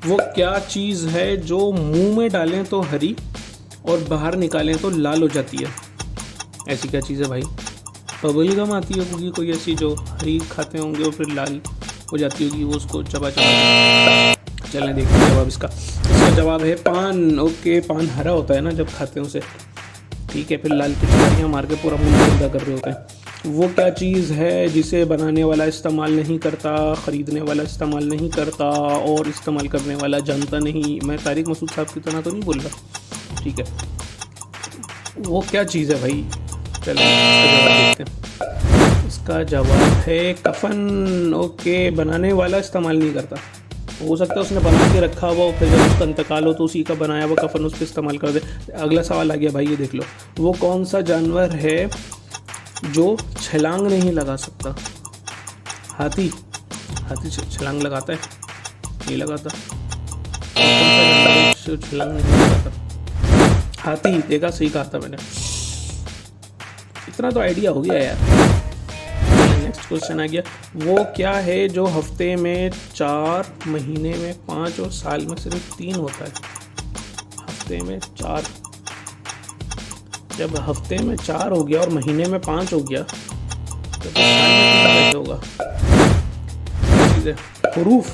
वो क्या चीज़ है जो मुंह में डालें तो हरी और बाहर निकालें तो लाल हो जाती है? ऐसी क्या चीज़ है भाई? बबल गम आती होगी कोई ऐसी जो हरी खाते होंगे और फिर लाल हो जाती होगी, वो उसको चबा चबा। चलें देखते हैं जवाब इसका जवाब है पान। ओके, पान हरा होता है ना जब खाते हैं उसे, ठीक है, फिर लाल पिचकारियाँ मार के पूरा मुंह गंदा कर रहे होते हैं। वो क्या चीज़ है जिसे बनाने वाला इस्तेमाल नहीं करता, ख़रीदने वाला इस्तेमाल नहीं करता और इस्तेमाल करने वाला जानता नहीं? मैं तारिक मसूद साहब की तरह तो नहीं बोल रहा, ठीक है। वो क्या चीज़ है भाई? चलिए इसका जवाब देखते हैं। इसका जवाब है कफन। ओके, बनाने वाला इस्तेमाल नहीं करता, हो सकता है उसने बना के रखा हुआ, फिर जब उसका इंतकाल हो तो उसी का बनाया हुआ कफन उस पर इस्तेमाल कर दे। अगला सवाल आ गया भाई, ये देख लो। वो कौन सा जानवर है जो छलांग नहीं लगा सकता? हाथी। हाथी छलांग लगाता है? नहीं लगाता। कौन सा जानवर है जो छलांग नहीं लगाता? हाथी। देखा, सही कहा था मैंने, इतना तो आइडिया हो गया यार। नेक्स्ट क्वेश्चन आ गया। वो क्या है जो हफ्ते में 4, महीने में 5 और साल में सिर्फ 3 होता है? हफ्ते में 4, जब हफ्ते में 4 हो गया और महीने में 5 हो गया तो साल में कितना कैसे होगा? हरूफ।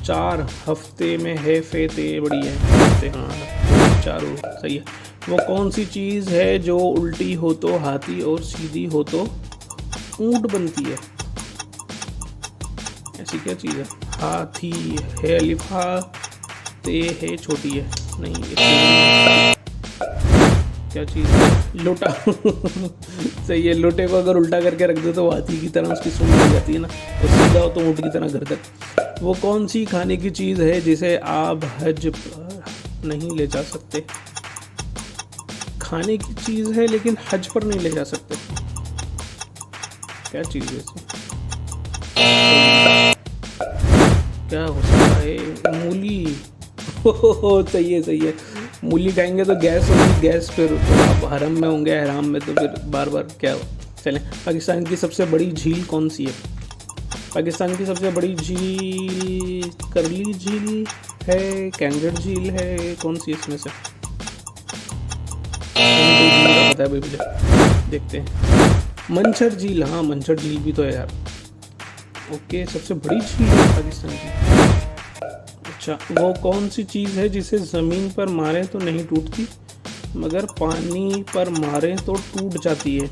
4 हफ्ते में है, फे ते बड़ी है हफ्ते, हाँ 4 सही है। वो कौन सी चीज़ है जो उल्टी हो तो हाथी और सीधी हो तो ऊंट बनती है? ऐसी क्या चीज़ है? हाथी है अलिफा, ते है छोटी है, नहीं क्या चीज़ है? लोटा। सही है, लोटे को अगर उल्टा करके रख दो तो हाथी की तरह उसकी सूंड हो जाती है ना, और सीधा हो तो ऊंट की तरह गर्दन। वो कौन सी खाने की चीज़ है जिसे आप हज पर नहीं ले जा सकते? खाने की चीज़ है लेकिन हज पर नहीं ले जा सकते, क्या चीज़ है इसमें? क्या हो सकता है? मूली। सही है, सही है। मूली खाएंगे तो गैस होगी, गैस फिर आप हरम में होंगे, हराम में, तो फिर बार बार क्या हो। चलें, पाकिस्तान की सबसे बड़ी झील कौन सी है? पाकिस्तान की सबसे बड़ी झील करली झील है, कैंगड़ झील है, कौन सी इसमें से? पता है भाई मुझे, देखते हैं। मंछर झील, हाँ मंछर झील भी तो है यार। ओके, सबसे बड़ी झील है पाकिस्तान की। अच्छा, वो कौन सी चीज़ है जिसे ज़मीन पर मारे तो नहीं टूटती मगर पानी पर मारे तो टूट जाती है?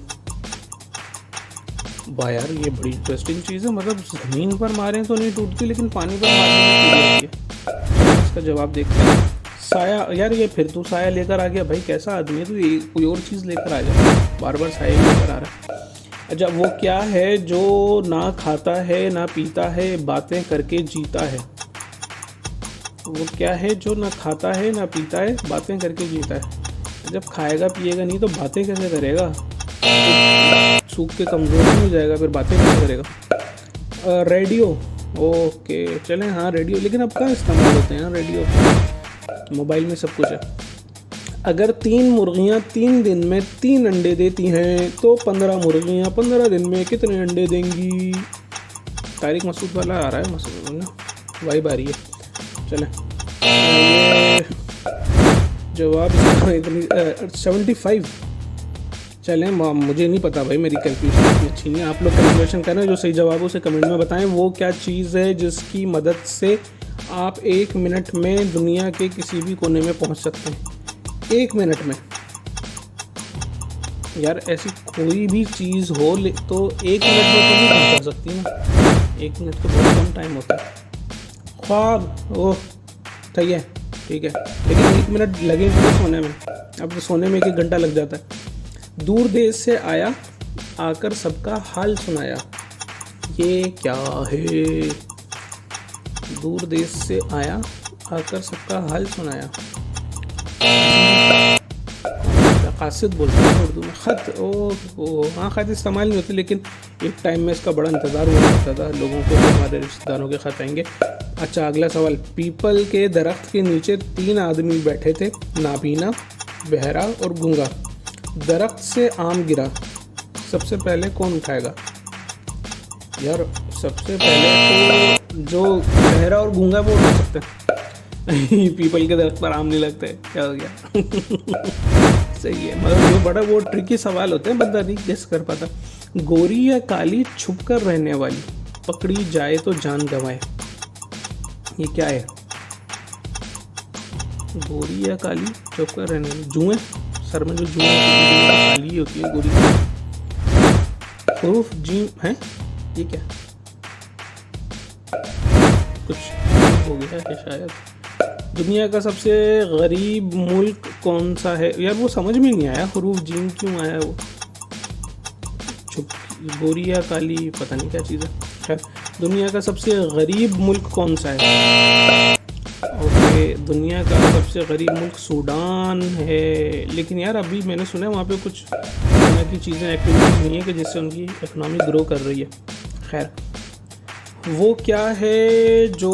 वाह यार, ये बड़ी इंटरेस्टिंग चीज़ है। मतलब ज़मीन पर मारे तो नहीं टूटती लेकिन पानी पर मारे तो टूट जाती है। इसका जवाब देखते हैं। साया। यार ये फिर तू साया लेकर आ गया भाई, कैसा आदमी है तू? ये कोई और चीज़ लेकर आ गया, बार बार साया लेकर आ रहा है। अच्छा, वो क्या है जो ना खाता है ना पीता है, बातें करके जीता है? वो क्या है जो ना खाता है ना पीता है, बातें करके जीता है? जब खाएगा पिएगा नहीं तो बातें कैसे करेगा? तो सूख के कमज़ोर नहीं हो जाएगा, फिर बातें कैसे करेगा? रेडियो। ओके चलें, हाँ रेडियो, लेकिन अब कहाँ इस्तेमाल होते हैं रेडियो? मोबाइल में सब कुछ है। अगर 3 मुर्गियाँ 3 दिन में 3 अंडे देती हैं तो 15 मुर्गियाँ 15 दिन में कितने अंडे देंगी? तारिक मसूद वाला आ रहा है, मसूद ना वाइब आ रही है। चलें, जवाब इतनी 75। चलें, मुझे नहीं पता भाई, मेरी कैलकुलेशन इतनी अच्छी नहीं है। आप लोग कैलकुलेशन करें, जो सही जवाब है उसे कमेंट में बताएं। वो क्या चीज़ है जिसकी मदद से आप 1 मिनट में दुनिया के किसी भी कोने में पहुंच सकते हैं? 1 मिनट में यार, ऐसी कोई भी चीज़ हो तो 1 मिनट में तो नहीं पहुंचा सकती ना। 1 मिनट तो बहुत कम टाइम होता है। ख्वाब। ओह सही है, ठीक है, लेकिन 1 मिनट लगेंगे तो सोने में, अब तो सोने में 1 घंटा लग जाता है। दूर देश से आया, आकर सबका हाल सुनाया, ये क्या है? दूर देश से आया, आकर सबका हाल सुनाया, कासिद बोलते हैं उर्दू में। ख़त। ओ हाँ, ख़त इस्तेमाल नहीं होती, लेकिन एक टाइम में इसका बड़ा इंतज़ार हुआ करता था लोगों को, हमारे रिश्तेदारों के ख़त आएंगे। अच्छा, अगला सवाल। पीपल के दरख्त के नीचे 3 आदमी बैठे थे, नाबीना, बहरा और गूंगा। दरख्त से आम गिरा, सबसे पहले कौन उठाएगा? यार सबसे पहले तो जो बहरा और गूंगा वो उठा सकते हैं। पीपल के दरख्त पर आम नहीं लगते, क्या हो गया? सही है, मगर जो बड़ा वो ट्रिकी सवाल होते हैं, बंदा नहीं गेस कर पाता। गोरी या काली छुप कर रहने वाली, पकड़ी जाए तो जान गंवाए, ये क्या है? गोरी या काली छुप कर रहने वाली, जुएं, सर में जो जुएं काली होती है गोरी। हुरूफ जीम है, ये क्या? कुछ हो गया है शायद। दुनिया का सबसे गरीब मुल्क कौन सा है? यार वो समझ में नहीं आया, हुरूफ जीम क्यों आया वो? छुप, गोरी या काली, पता नहीं क्या चीज़ है। खैर, दुनिया का सबसे गरीब मुल्क कौन सा है? ओके, दुनिया का सबसे गरीब मुल्क सूडान है, लेकिन यार अभी मैंने सुना है वहाँ पे कुछ तरह की चीज़ें, एक्टिविटीज नहीं है कि जिससे उनकी इकोनॉमी ग्रो कर रही है। खैर, वो क्या है जो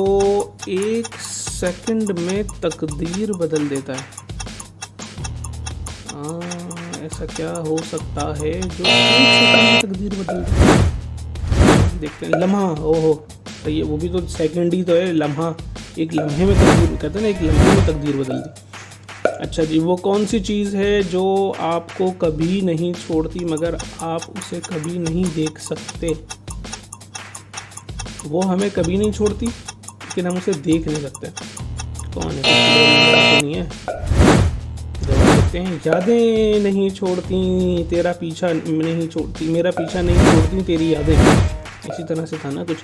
1 सेकंड में तकदीर बदल देता है? ऐसा क्या हो सकता है जो 1 सेकंड में तकदीर बदल देता है? देखते हैं। लम्हा, ओहो सही है, वो भी तो सेकंड ही तो है, लम्हा, एक लम्हे में तकदीर, कहते हैं ना, एक लम्हे में तकदीर बदल दी। अच्छा जी, वो कौन सी चीज़ है जो आपको कभी नहीं छोड़ती मगर आप उसे कभी नहीं देख सकते? वो हमें कभी नहीं छोड़ती लेकिन हम उसे देख नहीं सकते। कौन है? तो नहीं है, जवाब देते हैं। यादें नहीं छोड़ती तेरा पीछा नहीं छोड़ती, मेरा पीछा नहीं छोड़ती तेरी यादें, इसी तरह से था ना कुछ।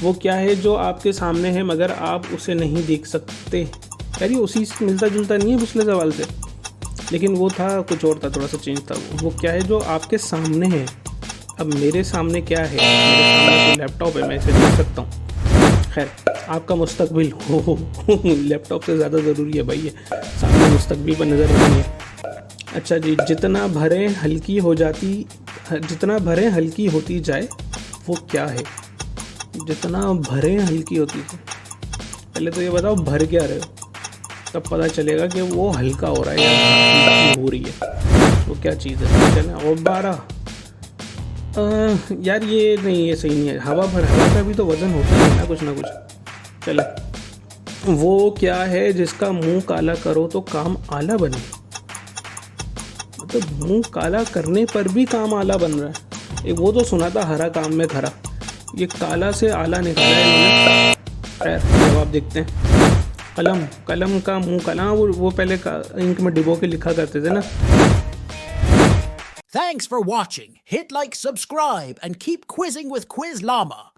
वो क्या है जो आपके सामने है मगर आप उसे नहीं देख सकते? यार ये उसी से मिलता जुलता नहीं है पिछले सवाल से, लेकिन वो था कुछ और था, थोड़ा सा चेंज था। वो क्या है जो आपके सामने है? अब मेरे सामने क्या है? मेरे सामने तो लैपटॉप है, मैं इसे देख सकता हूँ। खैर, आपका मुस्तकबिल हो लैपटॉप से ज़्यादा ज़रूरी है भाई, ये सामने मुस्तकबिल पर नज़र रखनी है। अच्छा जी, जितना भरे हल्की हो जाती, जितना भरे हल्की होती जाए वो क्या है? जितना भरे हल्की होती है, पहले तो ये बताओ भर क्या रहे हो, तब पता चलेगा कि वो हल्का हो रहा है या हल्की हो रही है। वो क्या चीज़ है? चले, और 12 यार ये नहीं, ये सही नहीं है। हवा का भी तो वज़न होता है ना कुछ ना कुछ। चले, वो क्या है जिसका मुंह काला करो तो काम आला बने? मतलब मुंह काला करने पर भी काम आला बन रहा है। एक वो तो सुना था, हरा काम में खरा, ये काला से आला निकाला है इन्होंने। खैर, जवाब देखते हैं। कलम, कलम का मुंह काला, वो पहले इंक में डिबो के लिखा करते थे ना। Thanks for watching. Hit like, subscribe, and keep quizzing with Quiz Llama.